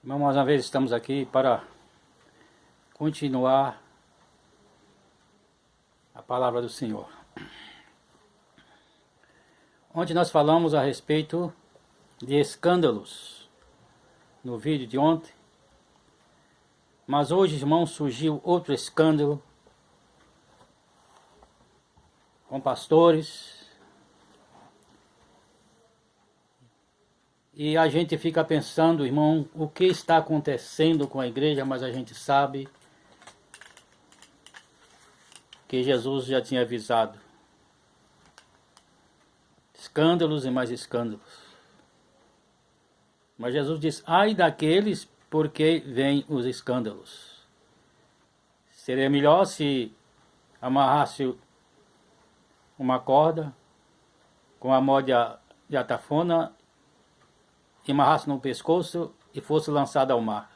Irmão, mais uma vez estamos aqui para continuar a palavra do Senhor. Ontem nós falamos a respeito de escândalos no vídeo de ontem, mas hoje, irmão, surgiu outro escândalo com pastores. E a gente fica pensando, irmão, o que está acontecendo com a igreja, mas a gente sabe que Jesus já tinha avisado. Escândalos e mais escândalos. Mas Jesus diz, ai daqueles porque vêm os escândalos. Seria melhor se amarrasse uma corda com a mó de atafona e amarrasse no pescoço e fosse lançado ao mar,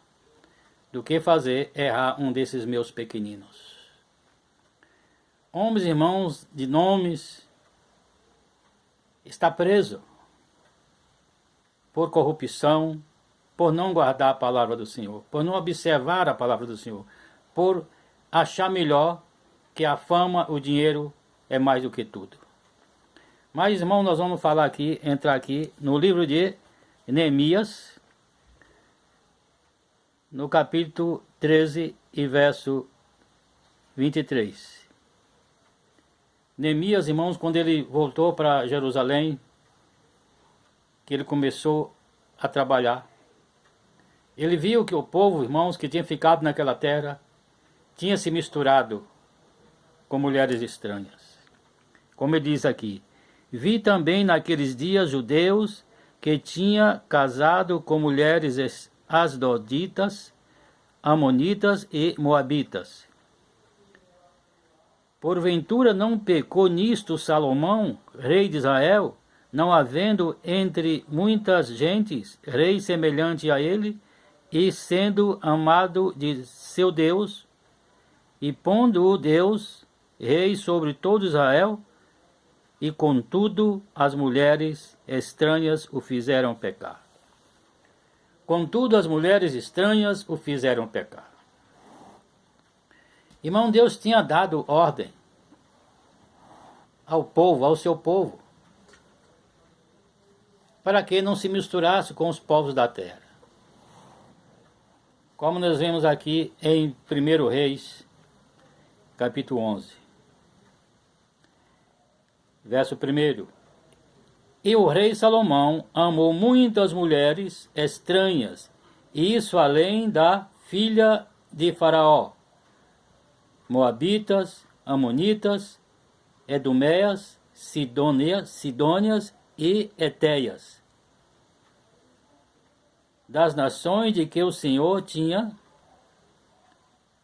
do que fazer errar um desses meus pequeninos. Homens, irmãos, de nomes, está preso por corrupção, por não guardar a palavra do Senhor, por não observar a palavra do Senhor, por achar melhor que a fama, o dinheiro é mais do que tudo. Mas, irmão, nós vamos entrar aqui no livro de Neemias, no capítulo 13 e verso 23. Neemias, irmãos, quando ele voltou para Jerusalém, que ele começou a trabalhar, ele viu que o povo, irmãos, que tinha ficado naquela terra, tinha se misturado com mulheres estranhas. Como ele diz aqui, vi também naqueles dias judeus que tinha casado com mulheres asdoditas, amonitas e moabitas. Porventura não pecou nisto Salomão, rei de Israel, não havendo entre muitas gentes rei semelhante a ele, e sendo amado de seu Deus, e pondo-o Deus, rei sobre todo Israel, e contudo as mulheres estranhas o fizeram pecar. Contudo as mulheres estranhas o fizeram pecar. Irmão, Deus tinha dado ordem ao povo, ao seu povo, para que não se misturasse com os povos da terra. Como nós vemos aqui em 1 Reis, capítulo 11. Verso 1. E o rei Salomão amou muitas mulheres estranhas, e isso além da filha de Faraó, moabitas, amonitas, edomeias, sidônias e etéias, das nações de que o Senhor tinha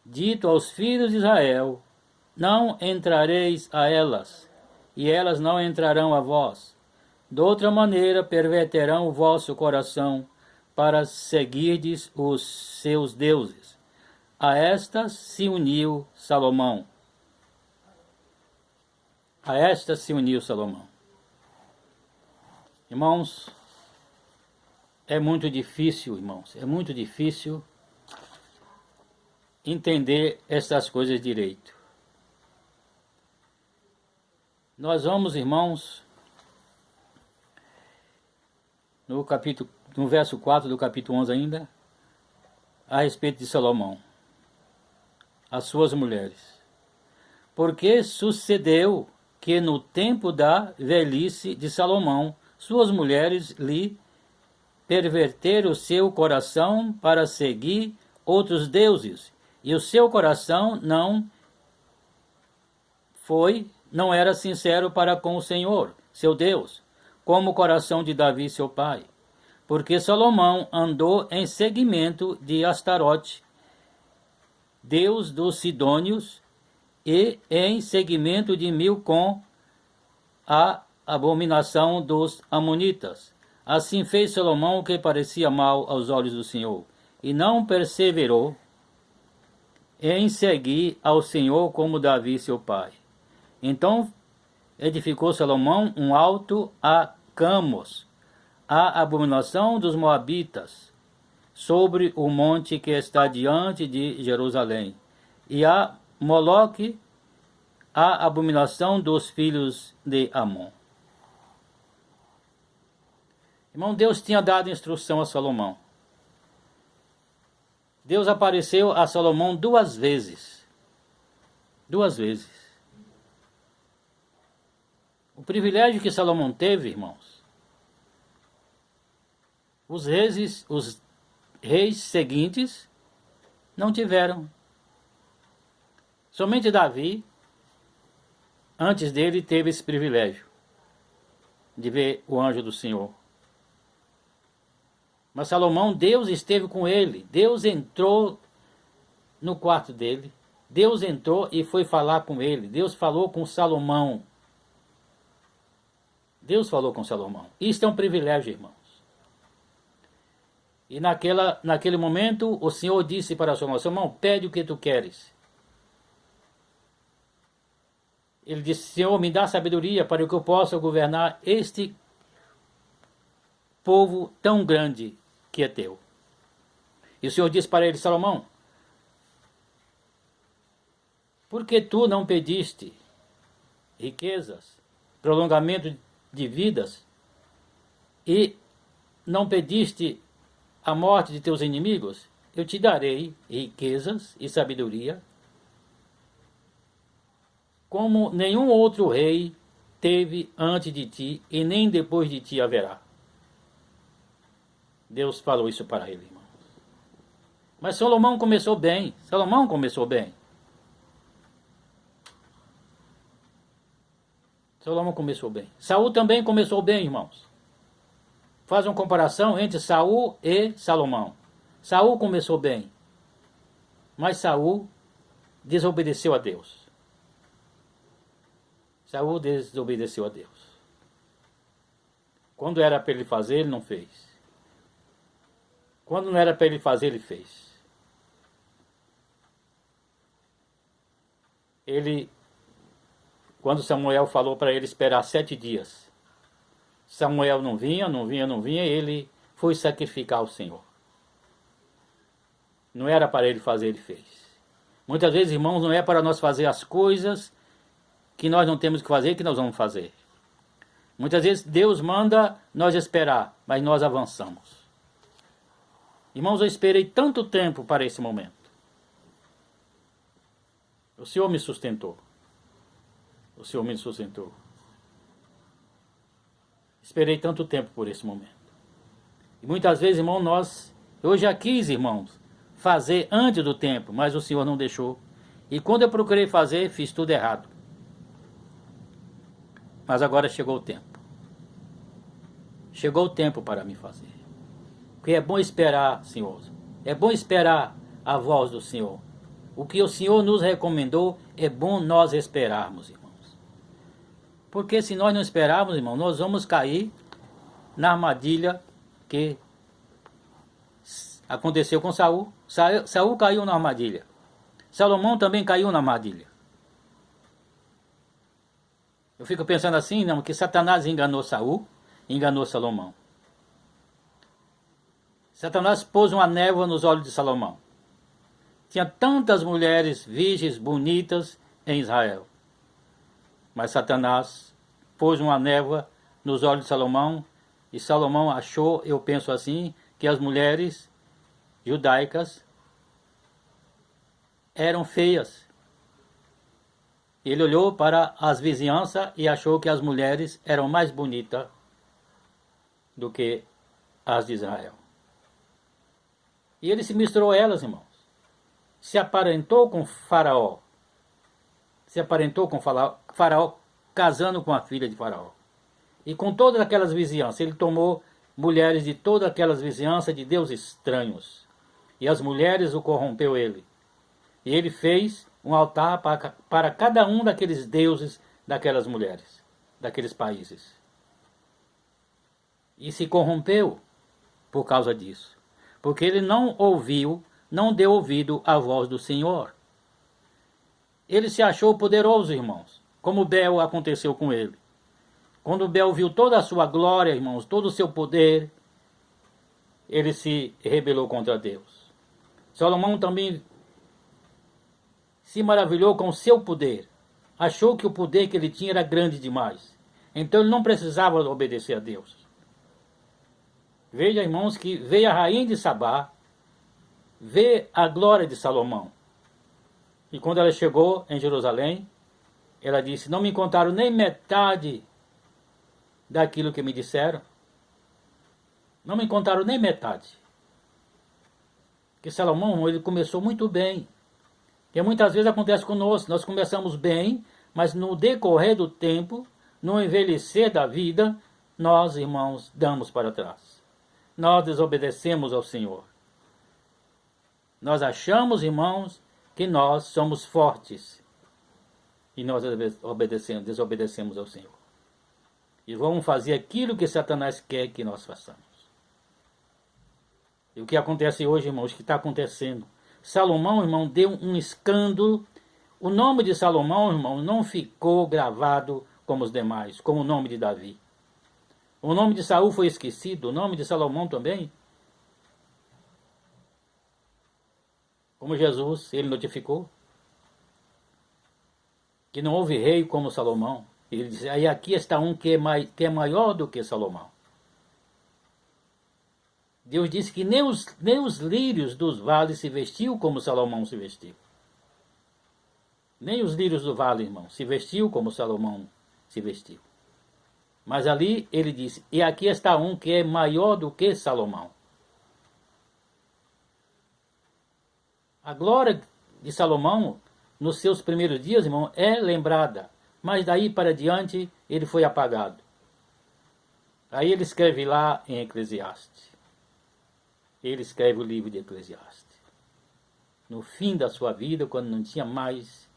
dito aos filhos de Israel, não entrareis a elas, e elas não entrarão a vós. De outra maneira perverterão o vosso coração para seguirdes os seus deuses. A estas se uniu Salomão. Irmãos, é muito difícil, irmãos, é muito difícil entender essas coisas direito. Nós vamos, irmãos, no verso 4 do capítulo 11 ainda, a respeito de Salomão, as suas mulheres. Porque sucedeu que no tempo da velhice de Salomão, suas mulheres lhe perverteram o seu coração para seguir outros deuses, e o seu coração não era sincero para com o Senhor, seu Deus, como o coração de Davi, seu pai. Porque Salomão andou em seguimento de Astarote, deus dos Sidônios, e em seguimento de Milcom, a abominação dos Amonitas. Assim fez Salomão o que parecia mal aos olhos do Senhor, e não perseverou em seguir ao Senhor como Davi, seu pai. Então edificou Salomão um alto a Camos, a abominação dos Moabitas, sobre o monte que está diante de Jerusalém, e a Moloque, a abominação dos filhos de Amon. Irmão, Deus tinha dado instrução a Salomão. Deus apareceu a Salomão 2 vezes. 2 vezes. O privilégio que Salomão teve, irmãos, os reis seguintes não tiveram. Somente Davi, antes dele, teve esse privilégio de ver o anjo do Senhor. Mas Salomão, Deus esteve com ele. Deus entrou no quarto dele. Deus entrou e foi falar com ele. Deus falou com Salomão. Deus falou com Salomão. Isto é um privilégio, irmãos. E naquele momento, o Senhor disse para Salomão: Salomão, pede o que tu queres. Ele disse: Senhor, me dá sabedoria para que eu possa governar este povo tão grande que é teu. E o Senhor disse para ele: Salomão, por que tu não pediste riquezas, prolongamento de vidas, e não pediste a morte de teus inimigos? Eu te darei riquezas e sabedoria, como nenhum outro rei teve antes de ti, e nem depois de ti haverá. Deus falou isso para ele, irmão. Mas Salomão começou bem. Salomão começou bem. Salomão começou bem. Saul também começou bem, irmãos. Faz uma comparação entre Saul e Salomão. Saul começou bem, mas Saul desobedeceu a Deus. Saul desobedeceu a Deus. Quando era para ele fazer, ele não fez. Quando não era para ele fazer, ele fez. Quando Samuel falou para ele esperar 7 dias, Samuel não vinha, ele foi sacrificar ao Senhor. Não era para ele fazer, ele fez. Muitas vezes, irmãos, não é para nós fazer as coisas que nós não temos que fazer, que nós vamos fazer. Muitas vezes Deus manda nós esperar, mas nós avançamos. Irmãos, eu esperei tanto tempo para esse momento. O Senhor me sustentou. O Senhor me sustentou. Esperei tanto tempo por esse momento. E muitas vezes, irmão, eu já quis, irmãos, fazer antes do tempo, mas o Senhor não deixou. E quando eu procurei fazer, fiz tudo errado. Mas agora chegou o tempo. Chegou o tempo para me fazer. Porque é bom esperar, Senhor. É bom esperar a voz do Senhor. O que o Senhor nos recomendou, é bom nós esperarmos, irmãos. Porque se nós não esperarmos, irmão, nós vamos cair na armadilha que aconteceu com Saul. Saul caiu na armadilha. Salomão também caiu na armadilha. Eu fico pensando assim, não, que Satanás enganou Saul, enganou Salomão. Satanás pôs uma névoa nos olhos de Salomão. Tinha tantas mulheres virgens bonitas em Israel. Mas Satanás pôs uma névoa nos olhos de Salomão, e Salomão achou, eu penso assim, que as mulheres judaicas eram feias. Ele olhou para as vizinhanças e achou que as mulheres eram mais bonitas do que as de Israel. E ele se misturou a elas, irmãos. Se aparentou com Faraó. Se aparentou com Faraó, casando com a filha de Faraó. E com todas aquelas vizinhanças, ele tomou mulheres de todas aquelas vizinhanças de deuses estranhos. E as mulheres o corrompeu ele. E ele fez um altar para cada um daqueles deuses daquelas mulheres, daqueles países. E se corrompeu por causa disso. Porque ele não ouviu, não deu ouvido à voz do Senhor. Ele se achou poderoso, irmãos, como Bel aconteceu com ele. Quando Bel viu toda a sua glória, irmãos, todo o seu poder, ele se rebelou contra Deus. Salomão também se maravilhou com o seu poder. Achou que o poder que ele tinha era grande demais. Então ele não precisava obedecer a Deus. Veja, irmãos, que veio a rainha de Sabá, ver a glória de Salomão. E quando ela chegou em Jerusalém, ela disse, não me contaram nem metade daquilo que me disseram. Não me contaram nem metade. Porque Salomão, ele começou muito bem. E muitas vezes acontece conosco, nós começamos bem, mas no decorrer do tempo, no envelhecer da vida, nós, irmãos, damos para trás. Nós desobedecemos ao Senhor. Nós achamos, irmãos, que nós somos fortes. E nós desobedecemos ao Senhor. E vamos fazer aquilo que Satanás quer que nós façamos. E o que acontece hoje, irmãos, o que está acontecendo? Salomão, irmão, deu um escândalo. O nome de Salomão, irmão, não ficou gravado como os demais, como o nome de Davi. O nome de Saul foi esquecido, o nome de Salomão também. Como Jesus, ele notificou que não houve rei como Salomão. Ele disse, aí aqui está um que é maior do que Salomão. Deus disse que nem os lírios dos vales se vestiu como Salomão se vestiu. Nem os lírios do vale, irmão, se vestiu como Salomão se vestiu. Mas ali ele disse, e aqui está um que é maior do que Salomão. A glória de Salomão, nos seus primeiros dias, irmão, é lembrada. Mas daí para diante, ele foi apagado. Aí ele escreve lá em Eclesiastes. Ele escreve o livro de Eclesiastes. No fim da sua vida, quando não tinha mais,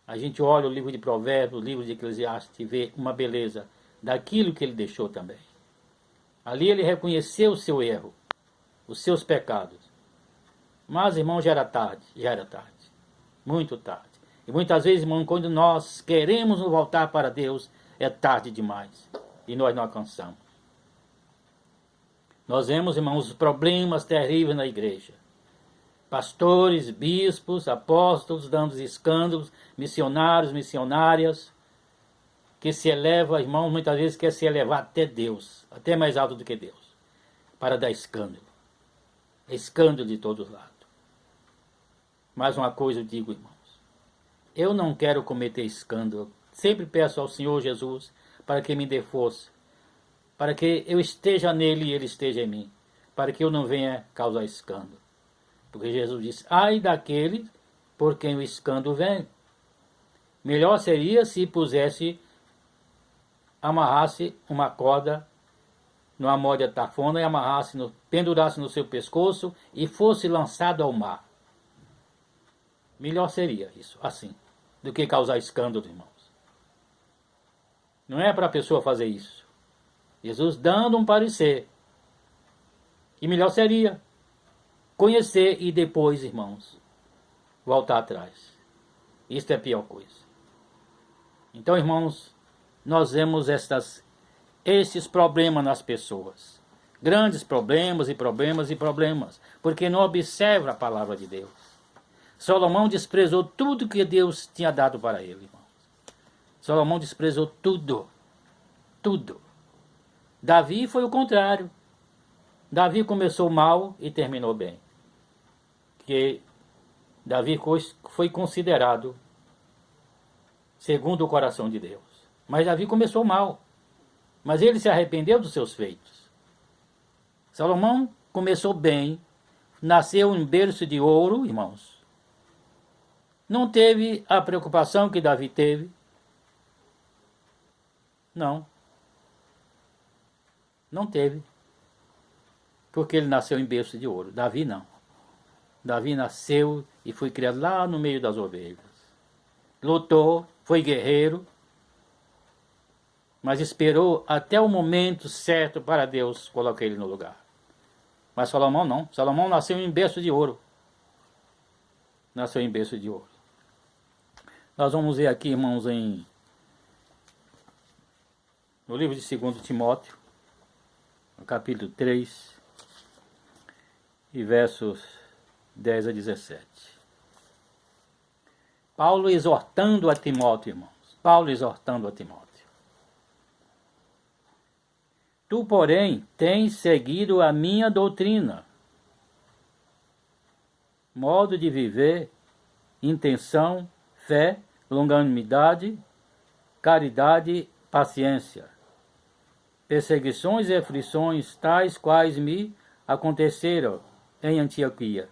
a gente olha o livro de Provérbios, o livro de Eclesiastes e vê uma beleza daquilo que ele deixou também. Ali ele reconheceu o seu erro, os seus pecados. Mas, irmão, já era tarde, muito tarde. E muitas vezes, irmão, quando nós queremos voltar para Deus, é tarde demais. E nós não alcançamos. Nós vemos, irmãos, os problemas terríveis na igreja. Pastores, bispos, apóstolos, dando escândalos, missionários, missionárias, que se eleva, irmão, muitas vezes quer se elevar até Deus, até mais alto do que Deus, para dar escândalo. É escândalo de todos os lados. Mais uma coisa eu digo, irmãos, eu não quero cometer escândalo. Sempre peço ao Senhor Jesus para que me dê força, para que eu esteja nele e ele esteja em mim, para que eu não venha causar escândalo. Porque Jesus disse, ai daquele por quem o escândalo vem. Melhor seria se amarrasse uma corda numa moda tafona e pendurasse no seu pescoço e fosse lançado ao mar. Melhor seria isso, assim, do que causar escândalo, irmãos. Não é para a pessoa fazer isso. Jesus dando um parecer. E melhor seria conhecer e depois, irmãos, voltar atrás. Isto é a pior coisa. Então, irmãos, nós vemos esses problemas nas pessoas. Grandes problemas e problemas e problemas, porque não observa a palavra de Deus. Salomão desprezou tudo que Deus tinha dado para ele, irmão. Salomão desprezou tudo. Tudo. Davi foi o contrário. Davi começou mal e terminou bem. Porque Davi foi considerado segundo o coração de Deus. Mas Davi começou mal. Mas ele se arrependeu dos seus feitos. Salomão começou bem. Nasceu em berço de ouro, irmãos. Não teve a preocupação que Davi teve. Não. Não teve. Porque ele nasceu em berço de ouro. Davi não. Davi nasceu e foi criado lá no meio das ovelhas. Lutou, foi guerreiro, mas esperou até o momento certo para Deus colocar ele no lugar. Mas Salomão não. Salomão nasceu em berço de ouro. Nasceu em berço de ouro. Nós vamos ver aqui, irmãos, no livro de 2 Timóteo, no capítulo 3, e versos 10 a 17. Paulo exortando a Timóteo, irmãos. Paulo exortando a Timóteo. Tu, porém, tens seguido a minha doutrina, modo de viver, intenção, fé, longanimidade, caridade, paciência, perseguições e aflições tais quais me aconteceram em Antioquia,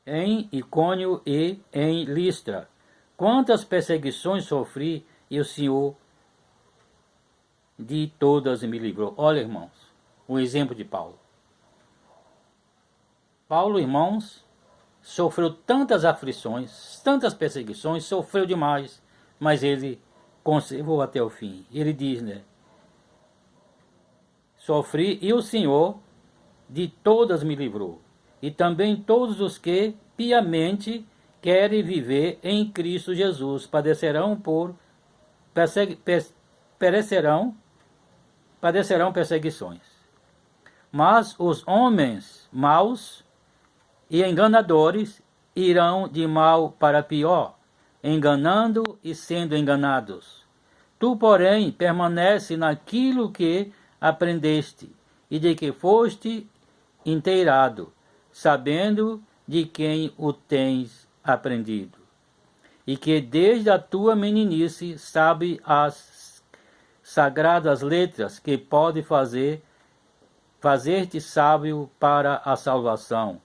em Icônio e em Listra. Quantas perseguições sofri e o Senhor de todas me livrou. Olha, irmãos, o exemplo de Paulo. Paulo, irmãos, sofreu tantas aflições, tantas perseguições, sofreu demais, mas ele conservou até o fim. Ele diz, né? Sofri e o Senhor de todas me livrou. E também todos os que piamente querem viver em Cristo Jesus padecerão perseguições. Mas os homens maus e enganadores irão de mal para pior, enganando e sendo enganados. Tu, porém, permanece naquilo que aprendeste e de que foste inteirado, sabendo de quem o tens aprendido, e que desde a tua meninice sabe as sagradas letras que pode fazer-te sábio para a salvação,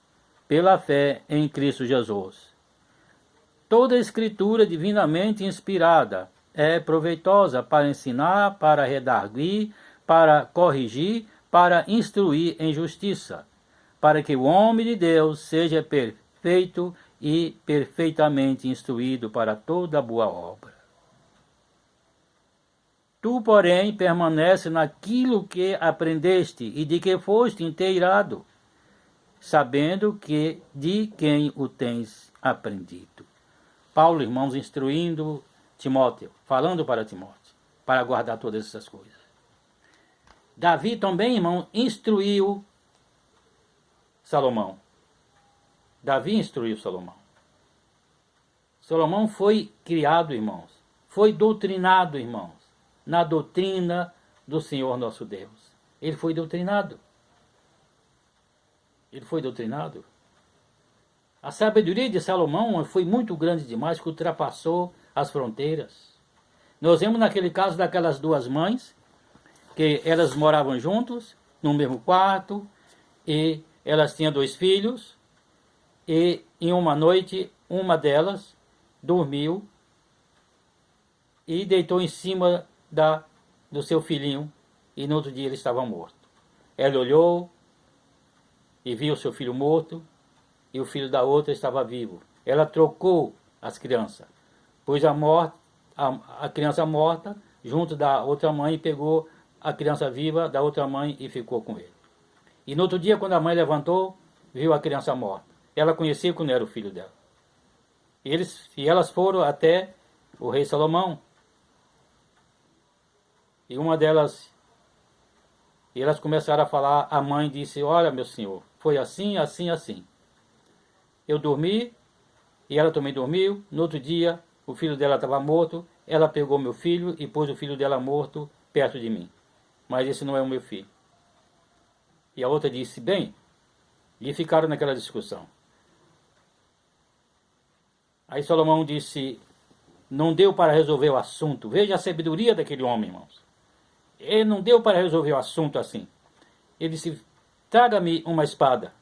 pela fé em Cristo Jesus. Toda a escritura divinamente inspirada é proveitosa para ensinar, para redarguir, para corrigir, para instruir em justiça, para que o homem de Deus seja perfeito e perfeitamente instruído para toda boa obra. Tu, porém, permanece naquilo que aprendeste e de que foste inteirado, sabendo que de quem o tens aprendido. Paulo, irmãos, instruindo Timóteo, falando para Timóteo, para guardar todas essas coisas. Davi também, irmão, instruiu Salomão. Davi instruiu Salomão. Salomão foi criado, irmãos, foi doutrinado, irmãos, na doutrina do Senhor nosso Deus. Ele foi doutrinado. Ele foi doutrinado. A sabedoria de Salomão foi muito grande demais, que ultrapassou as fronteiras. Nós vemos naquele caso daquelas duas mães, que elas moravam juntos, no mesmo quarto, e elas tinham 2 filhos, e em uma noite, uma delas dormiu e deitou em cima do seu filhinho, e no outro dia ele estava morto. Ela olhou e viu seu filho morto, e o filho da outra estava vivo. Ela trocou as crianças, pôs a criança morta junto da outra mãe e pegou a criança viva da outra mãe e ficou com ele. E no outro dia, quando a mãe levantou, viu a criança morta. Ela conhecia que não era o filho dela. E elas foram até o rei Salomão. E uma delas, e elas começaram a falar, a mãe disse, olha meu senhor, foi assim, assim, assim. Eu dormi, e ela também dormiu. No outro dia, o filho dela estava morto, ela pegou meu filho e pôs o filho dela morto perto de mim. Mas esse não é o meu filho. E a outra disse, bem, e ficaram naquela discussão. Aí Salomão disse, não deu para resolver o assunto. Veja a sabedoria daquele homem, irmãos. Ele não deu para resolver o assunto assim. Ele disse, traga-me uma espada.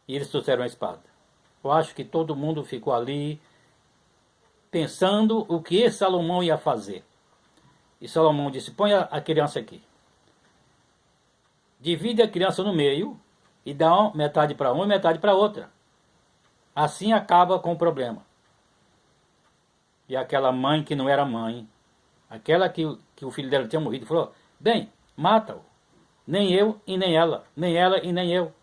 E eles trouxeram a espada. Eu acho que todo mundo ficou ali pensando o que Salomão ia fazer. E Salomão disse, põe a criança aqui. Divide a criança no meio e dá metade para uma e metade para outra. Assim acaba com o problema. E aquela mãe que não era mãe, aquela que o filho dela tinha morrido, falou, bem, mata-o. Nem eu e nem ela, nem ela e nem eu.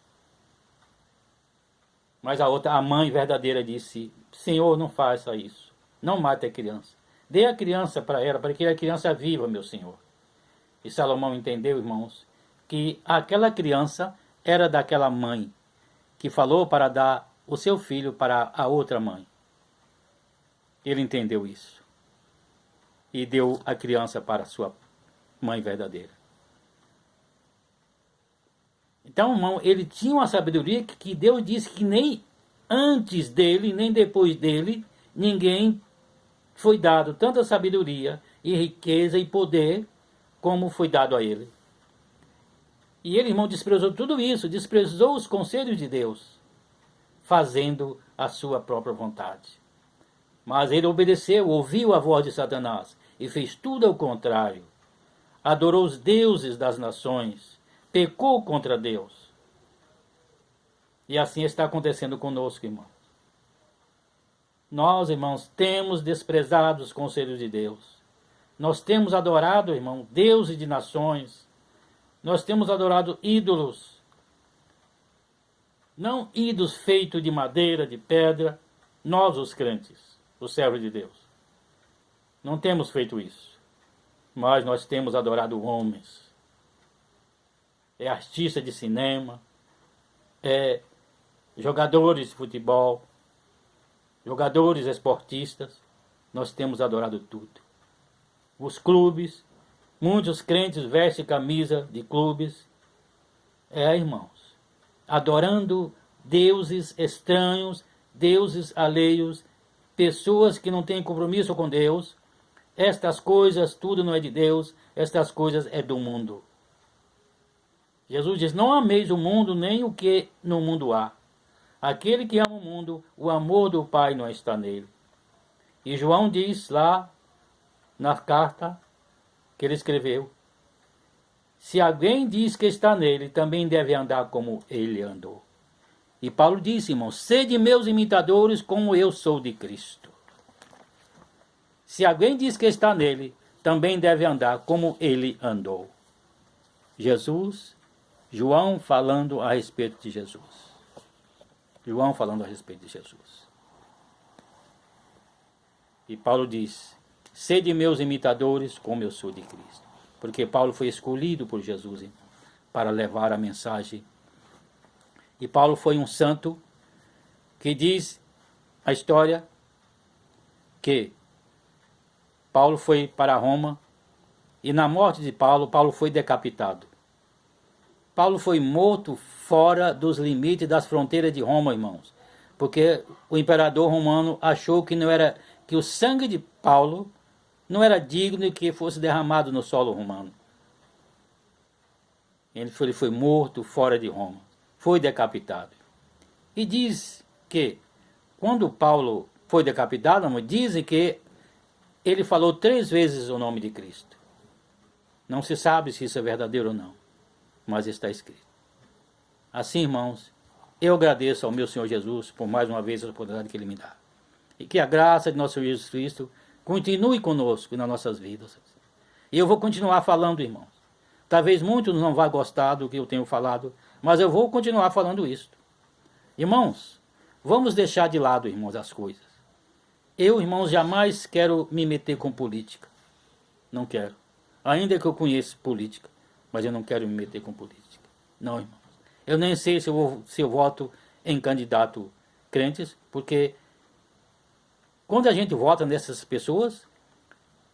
Mas a outra, a mãe verdadeira, disse, Senhor, não faça isso. Não mate a criança. Dê a criança para ela, para que a criança viva, meu Senhor. E Salomão entendeu, irmãos, que aquela criança era daquela mãe que falou para dar o seu filho para a outra mãe. Ele entendeu isso. E deu a criança para a sua mãe verdadeira. Então, irmão, ele tinha uma sabedoria que Deus disse que nem antes dele, nem depois dele, ninguém foi dado tanta sabedoria e riqueza e poder como foi dado a ele. E ele, irmão, desprezou tudo isso, desprezou os conselhos de Deus, fazendo a sua própria vontade. Mas ele obedeceu, ouviu a voz de Satanás e fez tudo ao contrário. Adorou os deuses das nações, pecou contra Deus. E assim está acontecendo conosco, irmãos. Nós, irmãos, temos desprezado os conselhos de Deus. Nós temos adorado, irmão, deuses de nações. Nós temos adorado ídolos. Não ídolos feitos de madeira, de pedra. Nós, os crentes, os servos de Deus. Não temos feito isso. Mas nós temos adorado homens. É artista de cinema. É jogadores de futebol. Jogadores esportistas. Nós temos adorado tudo. Os clubes. Muitos crentes vestem camisa de clubes. Irmãos. Adorando deuses estranhos, deuses alheios, pessoas que não têm compromisso com Deus. Estas coisas, tudo não é de Deus, estas coisas é do mundo. Jesus diz, não ameis o mundo, nem o que no mundo há. Aquele que ama o mundo, o amor do Pai não está nele. E João diz lá, na carta que ele escreveu, se alguém diz que está nele, também deve andar como ele andou. E Paulo disse, irmãos, sede meus imitadores como eu sou de Cristo. Se alguém diz que está nele, também deve andar como ele andou. Jesus, João falando a respeito de Jesus. João falando a respeito de Jesus. E Paulo diz, sede meus imitadores como eu sou de Cristo. Porque Paulo foi escolhido por Jesus para levar a mensagem. E Paulo foi um santo que diz a história que Paulo foi para Roma e na morte de Paulo, Paulo foi decapitado. Paulo foi morto fora dos limites das fronteiras de Roma, irmãos. Porque o imperador romano achou que que o sangue de Paulo não era digno de que fosse derramado no solo romano. Ele foi morto fora de Roma. Foi decapitado. E diz que, quando Paulo foi decapitado, dizem que ele falou 3 vezes o nome de Cristo. Não se sabe se isso é verdadeiro ou não, mas está escrito. Assim, irmãos, eu agradeço ao meu Senhor Jesus por mais uma vez a oportunidade que Ele me dá. E que a graça de nosso Senhor Jesus Cristo continue conosco nas nossas vidas. E eu vou continuar falando, irmãos. Talvez muitos não vão gostar do que eu tenho falado, mas eu vou continuar falando isso. Irmãos, vamos deixar de lado, irmãos, as coisas. Eu, irmãos, jamais quero me meter com política. Não quero. Ainda que eu conheça política, mas eu não quero me meter com política. Não, irmãos. Eu nem sei se eu voto em candidato crentes, porque quando a gente vota nessas pessoas,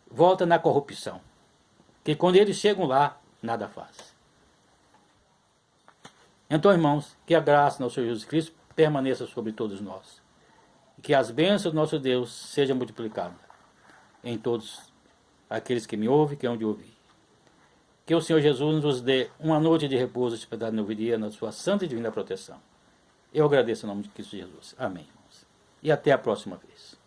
vota na corrupção. Que quando eles chegam lá, nada faz. Então, irmãos, que a graça do nosso Senhor Jesus Cristo permaneça sobre todos nós. E que as bênçãos do nosso Deus sejam multiplicadas em todos aqueles que me ouvem e que hão de ouvir. Que o Senhor Jesus nos dê uma noite de repouso, hospedado no dia, na sua santa e divina proteção. Eu agradeço em nome de Cristo Jesus. Amém, irmãos. E até a próxima vez.